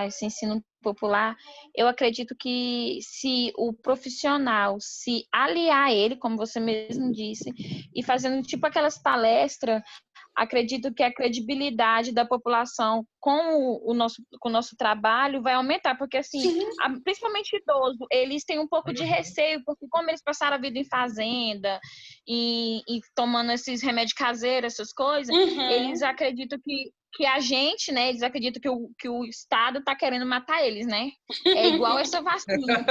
esse ensino popular, eu acredito que se o profissional se aliar a ele, como você mesmo disse, e fazendo tipo aquelas palestras, acredito que a credibilidade da população com o nosso trabalho vai aumentar, porque assim, principalmente idoso, eles têm um pouco de receio, porque como eles passaram a vida em fazenda e tomando esses remédios caseiros, essas coisas, eles acreditam que a gente, né, eles acreditam que o Estado está querendo matar eles, né? É igual essa vacina,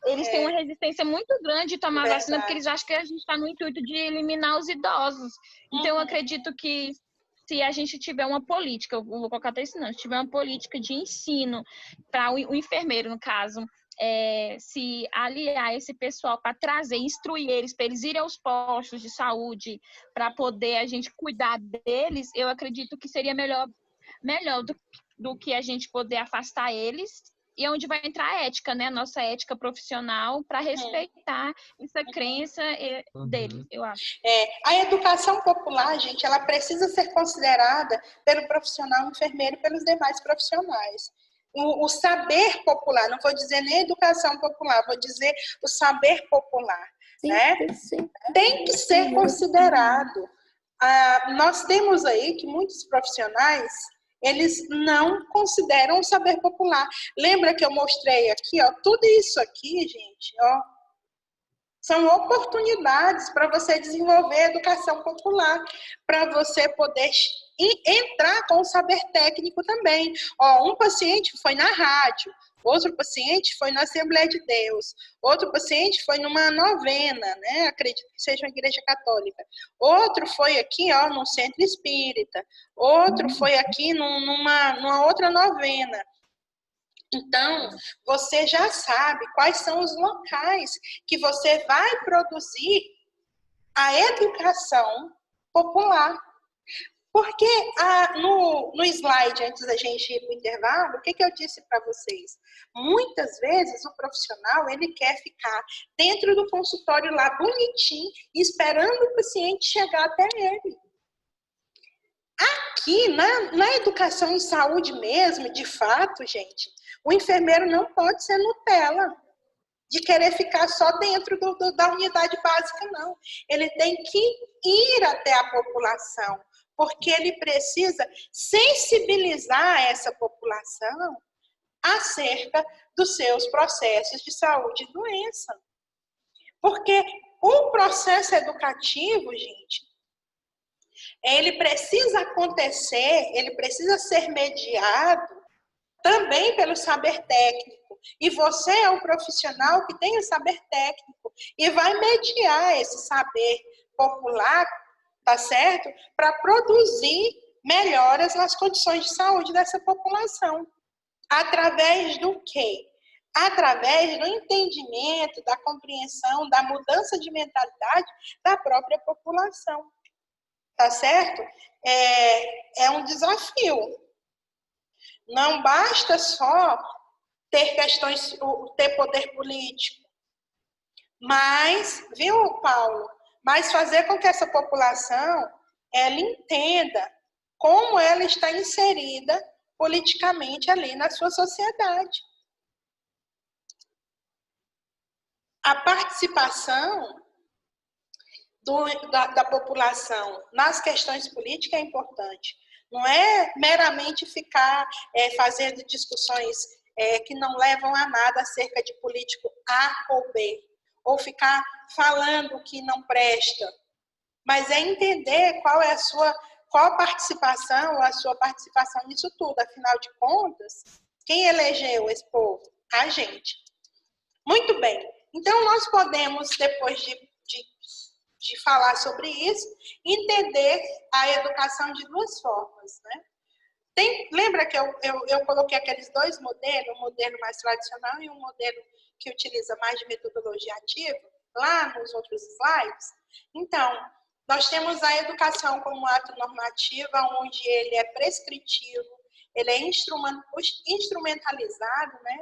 eles têm uma resistência muito grande de tomar vacina, porque eles acham que a gente está no intuito de eliminar os idosos. Então, eu acredito que se a gente tiver uma política, eu vou colocar até isso não, se tiver uma política de ensino para o enfermeiro, no caso, se aliar esse pessoal para trazer, instruir eles, para eles irem aos postos de saúde, para poder a gente cuidar deles, eu acredito que seria melhor do que a gente poder afastar eles, e é onde vai entrar a ética, né? A nossa ética profissional para respeitar essa crença deles, eu acho. A educação popular, gente, ela precisa ser considerada pelo profissional enfermeiro e pelos demais profissionais. O saber popular, não vou dizer nem educação popular, vou dizer o saber popular, né? Tem que ser considerado. Nós temos aí que muitos profissionais, eles não consideram o saber popular. Lembra que eu mostrei aqui, ó, tudo isso aqui, gente, ó, são oportunidades para você desenvolver a educação popular, para você poder entrar com o saber técnico também. Ó, um paciente foi na rádio, outro paciente foi na Assembleia de Deus, outro paciente foi numa novena, né? Acredito que seja uma igreja católica. Outro foi aqui, ó, num centro espírita. Outro foi aqui numa outra novena. Então, você já sabe quais são os locais que você vai produzir a educação popular. Porque no slide, antes da gente ir para o intervalo, o que eu disse para vocês? Muitas vezes o profissional, ele quer ficar dentro do consultório lá bonitinho, esperando o paciente chegar até ele. Aqui, na educação em saúde mesmo, de fato, gente, o enfermeiro não pode ser Nutella, de querer ficar só dentro da unidade básica, não. Ele tem que ir até a população, porque ele precisa sensibilizar essa população acerca dos seus processos de saúde e doença. Porque o processo educativo, gente, ele precisa acontecer, ele precisa ser mediado também pelo saber técnico. E você é um profissional que tem o saber técnico e vai mediar esse saber popular, tá certo? Para produzir melhoras nas condições de saúde dessa população. Através do quê? Através do entendimento, da compreensão, da mudança de mentalidade da própria população. Tá certo? É um desafio. Não basta só ter ter poder político, mas, viu, Paulo? Mas fazer com que essa população ela entenda como ela está inserida politicamente ali na sua sociedade. A participação da população nas questões políticas é importante. Não é meramente ficar fazendo discussões que não levam a nada acerca de político A ou B, ou ficar falando que não presta, mas é entender qual é a sua participação nisso tudo. Afinal de contas, quem elegeu esse povo? A gente. Muito bem. Então, nós podemos, depois de falar sobre isso, entender a educação de duas formas, né? Lembra que eu coloquei aqueles dois modelos, um modelo mais tradicional e um modelo que utiliza mais de metodologia ativa, lá nos outros slides? Então, nós temos a educação como ato normativo, onde ele é prescritivo, ele é instrumentalizado, né?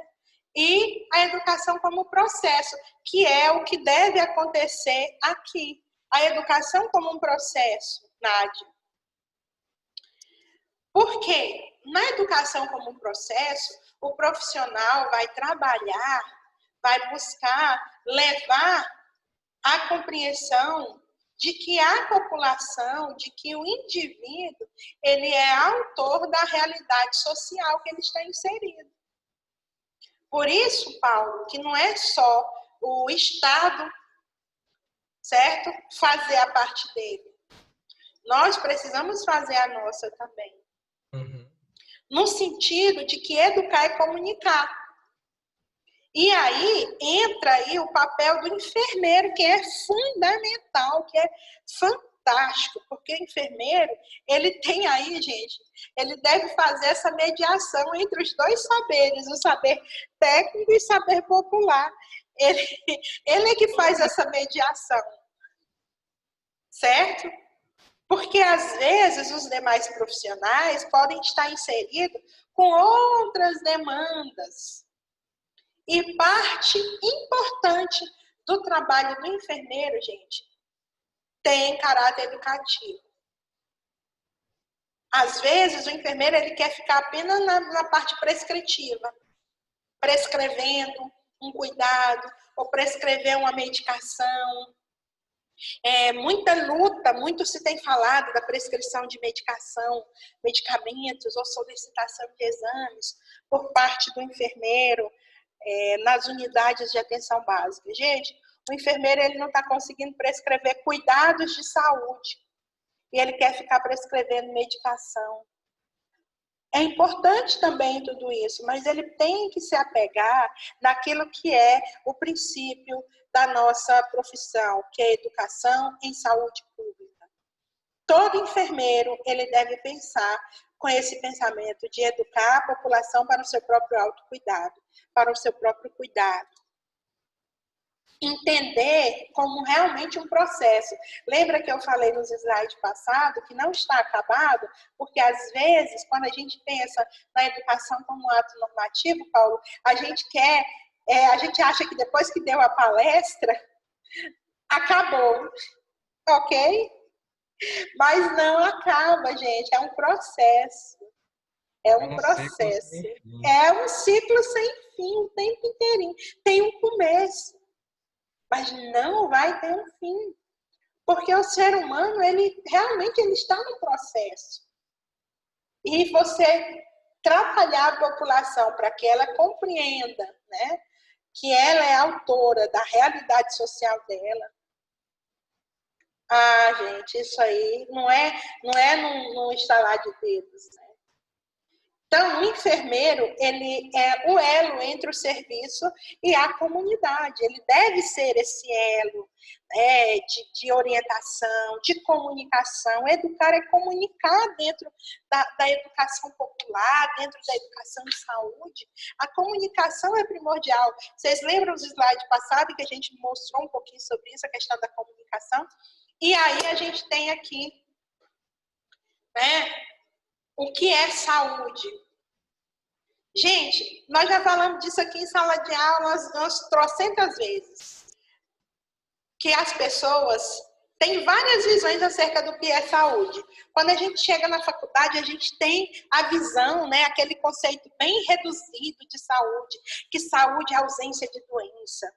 E a educação como processo, que é o que deve acontecer aqui. A educação como um processo, Nádia. Por quê? na educação como um processo, o profissional vai trabalhar, vai buscar levar a compreensão de que a população, de que o indivíduo, ele é autor da realidade social que ele está inserido. Por isso, Paulo, que não é só o Estado, certo? Fazer a parte dele. Nós precisamos fazer a nossa também. Uhum. No sentido de que educar é comunicar. E aí entra aí o papel do enfermeiro, que é fundamental, que é fantástico, porque o enfermeiro, ele tem aí, gente, ele deve fazer essa mediação entre os dois saberes, o saber técnico e o saber popular. Ele é que faz essa mediação, certo? Porque, às vezes, os demais profissionais podem estar inseridos com outras demandas. E parte importante do trabalho do enfermeiro, gente, tem caráter educativo. Às vezes, o enfermeiro ele quer ficar apenas na parte prescritiva, prescrevendo um cuidado, ou prescrever uma medicação. Muita luta, muito se tem falado da prescrição de medicação, medicamentos ou solicitação de exames por parte do enfermeiro nas unidades de atenção básica. Gente, o enfermeiro ele não está conseguindo prescrever cuidados de saúde e ele quer ficar prescrevendo medicação. É importante também tudo isso, mas ele tem que se apegar naquilo que é o princípio da nossa profissão, que é a educação em saúde pública. Todo enfermeiro, ele deve pensar com esse pensamento de educar a população para o seu próprio autocuidado, para o seu próprio cuidado. Entender como realmente um processo. Lembra que eu falei nos slides passados que não está acabado? Porque, às vezes, quando a gente pensa na educação como um ato normativo, Paulo, a gente acha que depois que deu a palestra, acabou, ok? Mas não acaba, gente, é um processo. É um processo. É um ciclo sem fim, o tempo inteirinho. Tem um começo, mas não vai ter um fim. Porque o ser humano, ele realmente está no processo. E você trabalhar a população para que ela compreenda, né, que ela é autora da realidade social dela. Ah, gente, isso aí não é num estalar de dedos, né? Então, o enfermeiro, ele é o elo entre o serviço e a comunidade. Ele deve ser esse elo de orientação, de comunicação. Educar é comunicar dentro da educação popular, dentro da educação de saúde. A comunicação é primordial. Vocês lembram dos slides passados que a gente mostrou um pouquinho sobre isso, a questão da comunicação? E aí a gente tem aqui, né, o que é saúde. Gente, nós já falamos disso aqui em sala de aula umas trocentas vezes. Que as pessoas têm várias visões acerca do que é saúde. Quando a gente chega na faculdade, a gente tem a visão, né, aquele conceito bem reduzido de saúde, que saúde é ausência de doença.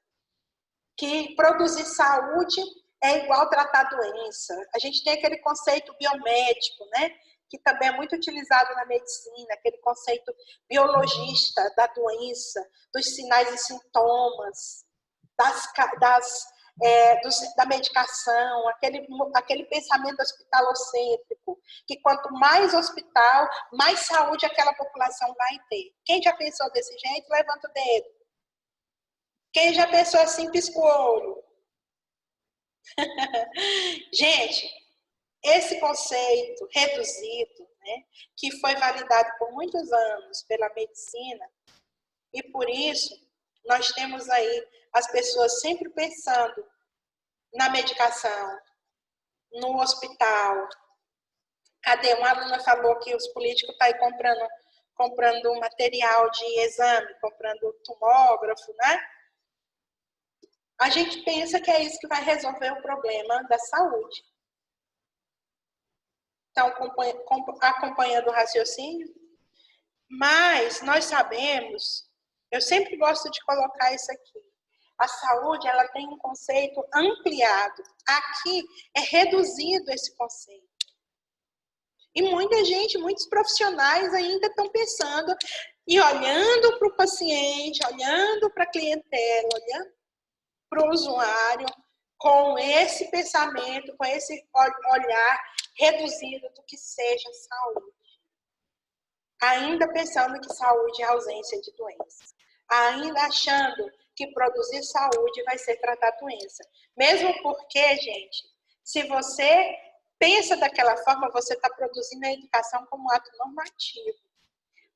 Que produzir saúde é igual tratar doença. A gente tem aquele conceito biomédico, né? Que também é muito utilizado na medicina, aquele conceito biologista da doença, dos sinais e sintomas, da medicação, aquele pensamento hospitalocêntrico, que quanto mais hospital, mais saúde aquela população vai ter. Quem já pensou desse jeito, levanta o dedo. Quem já pensou assim, pisca o olho. Gente, esse conceito reduzido, né, que foi validado por muitos anos pela medicina, e por isso nós temos aí as pessoas sempre pensando na medicação, no hospital. Cadê? Uma aluna falou que os políticos estão aí comprando material de exame, comprando tomógrafo, né? A gente pensa que é isso que vai resolver o problema da saúde. Então, acompanhando o raciocínio, Mas nós sabemos, eu sempre gosto de colocar isso aqui, a saúde ela tem um conceito ampliado. Aqui é reduzido esse conceito. E muita gente, muitos profissionais ainda estão pensando e olhando para o paciente, olhando para a clientela, olhando para o usuário, com esse pensamento, com esse olhar reduzido do que seja saúde. Ainda pensando que saúde é ausência de doença. Ainda achando que produzir saúde vai ser tratar doença. Mesmo porque, gente, se você pensa daquela forma, você está produzindo a educação como ato normativo.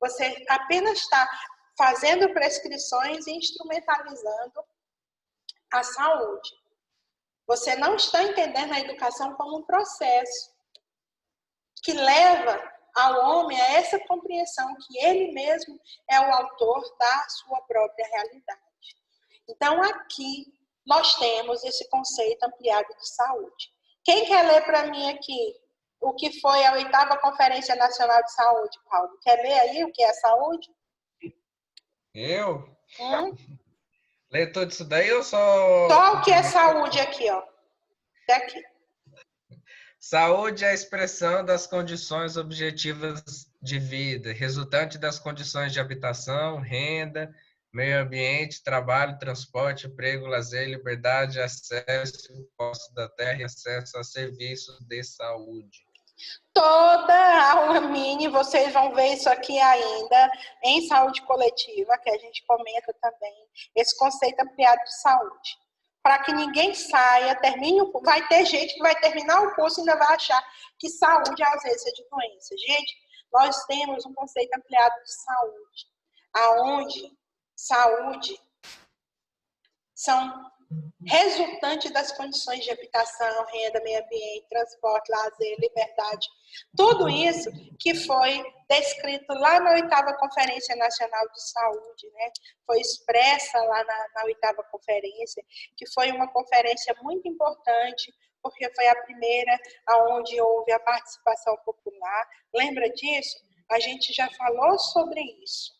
Você apenas está fazendo prescrições e instrumentalizando a saúde. Você não está entendendo a educação como um processo que leva ao homem a essa compreensão que ele mesmo é o autor da sua própria realidade. Então, aqui nós temos esse conceito ampliado de saúde. Quem quer ler para mim aqui o que foi a 8ª Conferência Nacional de Saúde, Paulo? Quer ler aí o que é saúde? Eu? Ler tudo isso daí ou só... Só o que é saúde aqui, ó. Daqui. Saúde é a expressão das condições objetivas de vida, resultante das condições de habitação, renda, meio ambiente, trabalho, transporte, emprego, lazer, liberdade, acesso ao posto da terra e acesso a serviços de saúde. Toda a aula mini, vocês vão ver isso aqui ainda em saúde coletiva, que a gente comenta também, esse conceito ampliado de saúde. Para que ninguém saia, vai ter gente que vai terminar o curso e ainda vai achar que saúde é ausência de doença. Gente, nós temos um conceito ampliado de saúde, aonde saúde são resultantes das condições de habitação, renda, meio ambiente, transporte, lazer, liberdade. Tudo isso que foi descrito lá na 8ª Conferência Nacional de Saúde, né? Foi expressa lá na 8ª Conferência, que foi uma conferência muito importante, porque foi a primeira onde houve a participação popular. Lembra disso? A gente já falou sobre isso.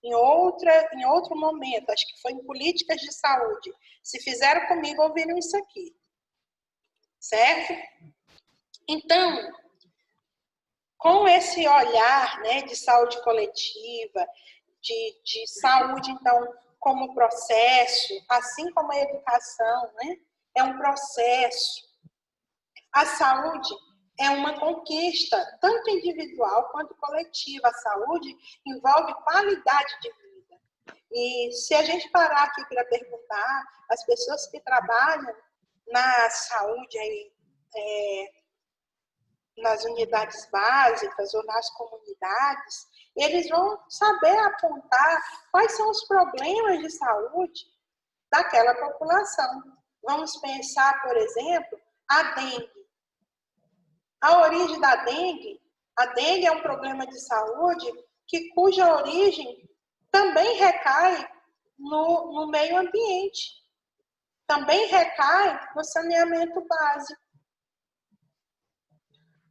Em outro momento, acho que foi em políticas de saúde. Se fizeram comigo, ouviram isso aqui. Certo? Então, com esse olhar, né, de saúde coletiva, de saúde, então, como processo, assim como a educação, né, é um processo. A saúde é uma conquista, tanto individual quanto coletiva. A saúde envolve qualidade de vida. E se a gente parar aqui para perguntar, as pessoas que trabalham na saúde, nas unidades básicas ou nas comunidades, eles vão saber apontar quais são os problemas de saúde daquela população. Vamos pensar, por exemplo, a dengue. A origem da dengue, a dengue é um problema de saúde cuja origem também recai no meio ambiente, também recai no saneamento básico.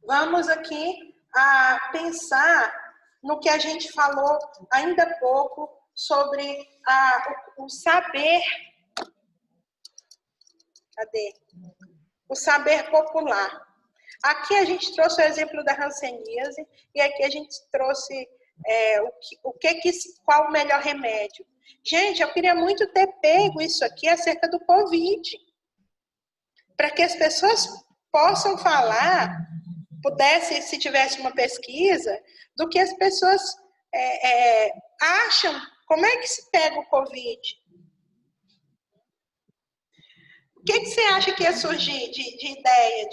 Vamos aqui a pensar no que a gente falou ainda há pouco sobre o saber. Cadê? O saber popular. Aqui a gente trouxe o exemplo da hanseníase e aqui a gente trouxe qual o melhor remédio. Gente, eu queria muito ter pego isso aqui acerca do Covid, para que as pessoas possam falar, se tivesse uma pesquisa, do que as pessoas acham, como é que se pega o Covid? O que você acha que ia surgir de ideia,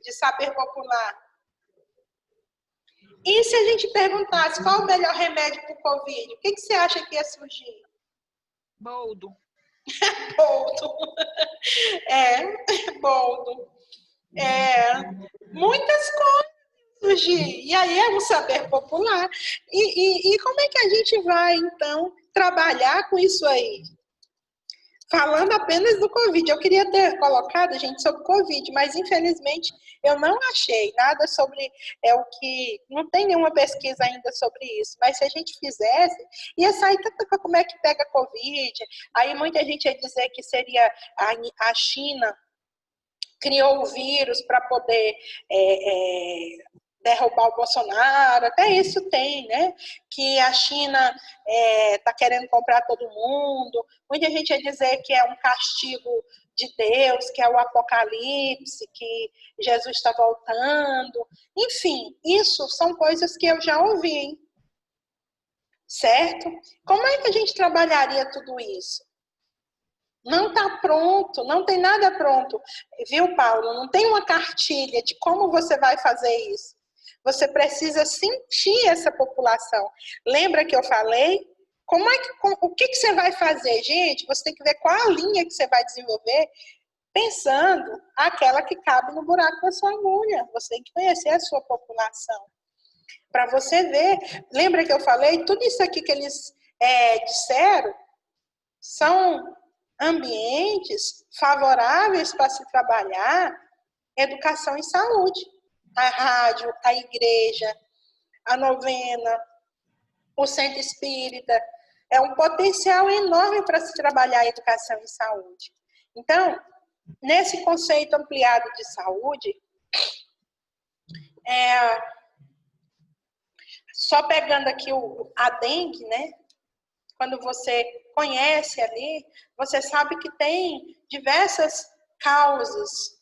de saber popular? E se a gente perguntasse qual o melhor remédio para o Covid, o que você acha que ia surgir? Boldo. Boldo. Boldo. Muitas coisas surgir. E aí é um saber popular. E como é que a gente vai, então, trabalhar com isso aí? falando apenas do Covid. Eu queria ter colocado, gente, sobre Covid, mas infelizmente eu não achei nada sobre o que. Não tem nenhuma pesquisa ainda sobre isso. Mas se a gente fizesse, ia sair tanto como é que pega Covid. Aí muita gente ia dizer que seria a China criou o vírus para poder derrubar o Bolsonaro, até isso tem, né? Que a China está querendo comprar todo mundo. Muita gente ia dizer que é um castigo de Deus, que é o apocalipse, que Jesus está voltando. Enfim, isso são coisas que eu já ouvi, certo? Como é que a gente trabalharia tudo isso? Não está pronto, não tem nada pronto. Viu, Paulo? Não tem uma cartilha de como você vai fazer isso. Você precisa sentir essa população. Lembra que eu falei? O que você vai fazer, gente? Você tem que ver qual a linha que você vai desenvolver, pensando aquela que cabe no buraco da sua agulha. Você tem que conhecer a sua população. Para você ver. Lembra que eu falei? Tudo isso aqui que eles disseram são ambientes favoráveis para se trabalhar educação e saúde. A rádio, a igreja, a novena, o centro espírita. É um potencial enorme para se trabalhar educação e saúde. Então, nesse conceito ampliado de saúde, só pegando aqui a dengue, né? Quando você conhece ali, você sabe que tem diversas causas.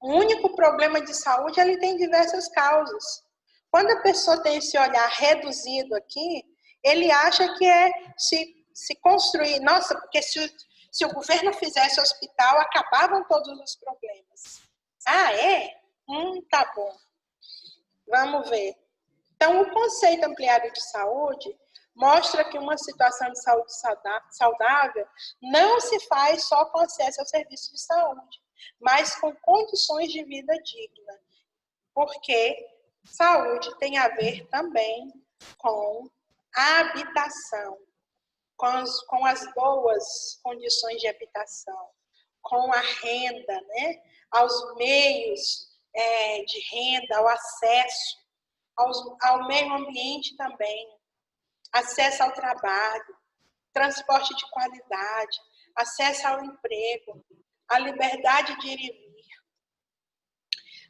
O único problema de saúde, ele tem diversas causas. Quando a pessoa tem esse olhar reduzido aqui, ele acha que se construir... Nossa, porque se o governo fizesse hospital, acabavam todos os problemas. Ah, é? Tá bom. Vamos ver. Então, o conceito ampliado de saúde mostra que uma situação de saúde saudável não se faz só com acesso ao serviço de saúde, mas com condições de vida digna. Porque saúde tem a ver também com a habitação, com as boas condições de habitação, com a renda, né? Aos meios de renda, ao acesso, ao meio ambiente também, acesso ao trabalho, transporte de qualidade, acesso ao emprego, a liberdade de ir e vir,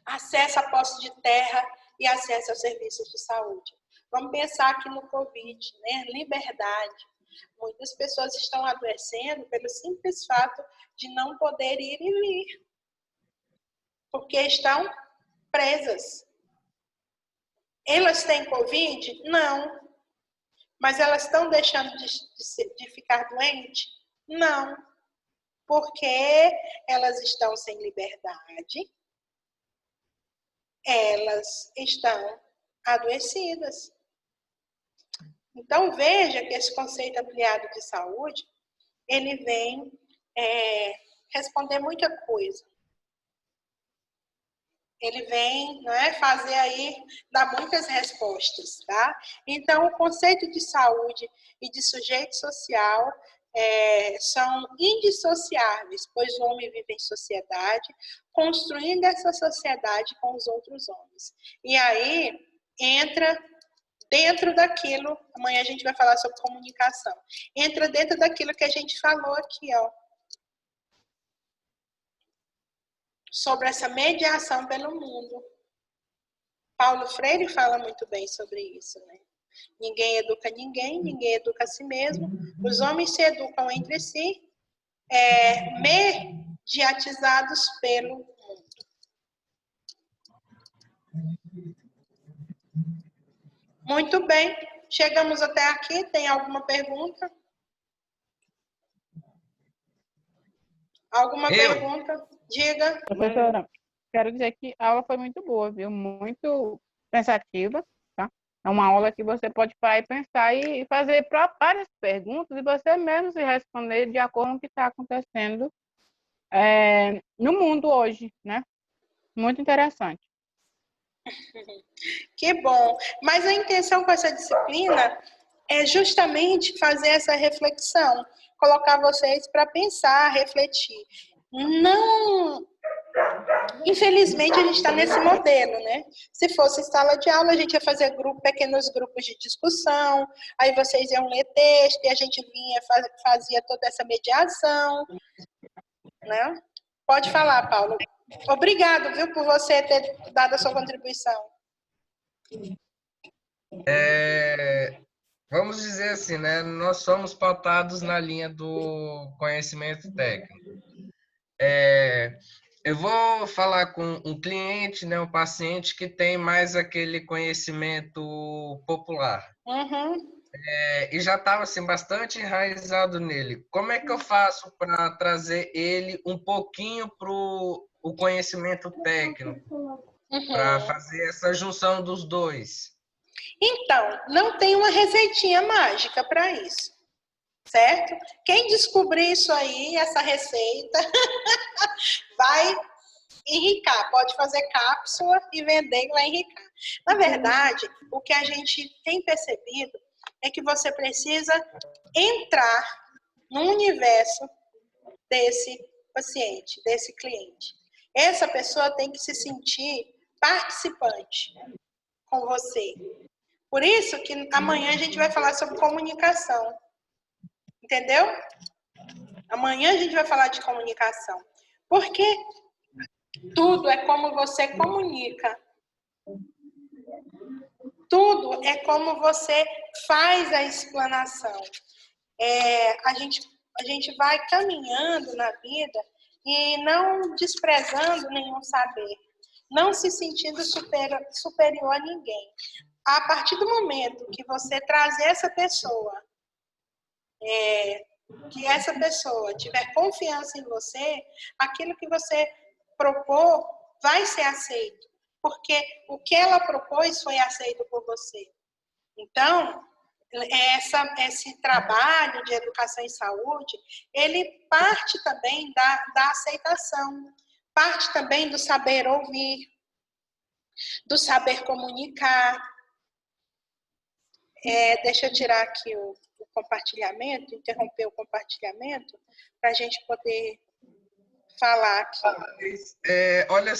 acesso à posse de terra e acesso aos serviços de saúde. Vamos pensar aqui no Covid, né? Liberdade. Muitas pessoas estão adoecendo pelo simples fato de não poder ir e vir, porque estão presas. Elas têm Covid? Não. Mas elas estão deixando de ficar doentes? Não. Porque elas estão sem liberdade, elas estão adoecidas. Então, veja que esse conceito ampliado de saúde, ele vem responder muita coisa. Ele vem, fazer aí, dar muitas respostas, tá? Então, o conceito de saúde e de sujeito social são indissociáveis, pois o homem vive em sociedade, construindo essa sociedade com os outros homens. E aí, entra dentro daquilo, amanhã a gente vai falar sobre comunicação, entra dentro daquilo que a gente falou aqui, ó, sobre essa mediação pelo mundo. Paulo Freire fala muito bem sobre isso, né? Ninguém educa ninguém, ninguém educa a si mesmo. Os homens se educam entre si, mediatizados pelo mundo. Muito bem. Chegamos até aqui. Tem alguma pergunta? Alguma pergunta? Diga. Professora, quero dizer que a aula foi muito boa, viu? Muito pensativa, tá? É uma aula que você pode parar e pensar e fazer várias perguntas e você mesmo se responder de acordo com o que está acontecendo no mundo hoje, né? Muito interessante. Que bom. Mas a intenção com essa disciplina é justamente fazer essa reflexão, colocar vocês para pensar, refletir. Não, infelizmente a gente está nesse modelo, né? Se fosse em sala de aula, a gente ia fazer pequenos grupos de discussão, aí vocês iam ler texto e a gente vinha, fazia toda essa mediação, né? Pode falar, Paulo. Obrigado, viu, por você ter dado a sua contribuição. Vamos dizer assim, né? Nós somos pautados na linha do conhecimento técnico. Eu vou falar com um cliente, né, um paciente que tem mais aquele conhecimento popular. Uhum. E já estava assim, bastante enraizado nele. Como é que eu faço para trazer ele um pouquinho para o conhecimento técnico, para fazer essa junção dos dois? Então, não tem uma receitinha mágica para isso, certo? Quem descobrir isso aí, essa receita, vai enricar. Pode fazer cápsula e vender e vai enricar. Na verdade, o que a gente tem percebido é que você precisa entrar no universo desse paciente, desse cliente. Essa pessoa tem que se sentir participante com você. Por isso que amanhã a gente vai falar sobre comunicação. Entendeu? Amanhã a gente vai falar de comunicação. Porque tudo é como você comunica. Tudo é como você faz a explanação. A gente vai caminhando na vida e não desprezando nenhum saber. Não se sentindo superior a ninguém. A partir do momento que você trazer essa pessoa, que essa pessoa tiver confiança em você, aquilo que você propor vai ser aceito, porque o que ela propôs foi aceito por você. Então, esse trabalho de educação em saúde, ele parte também da aceitação, parte também do saber ouvir, do saber comunicar. Deixa eu tirar aqui o compartilhamento, interromper o compartilhamento, para a gente poder falar aqui. Olha,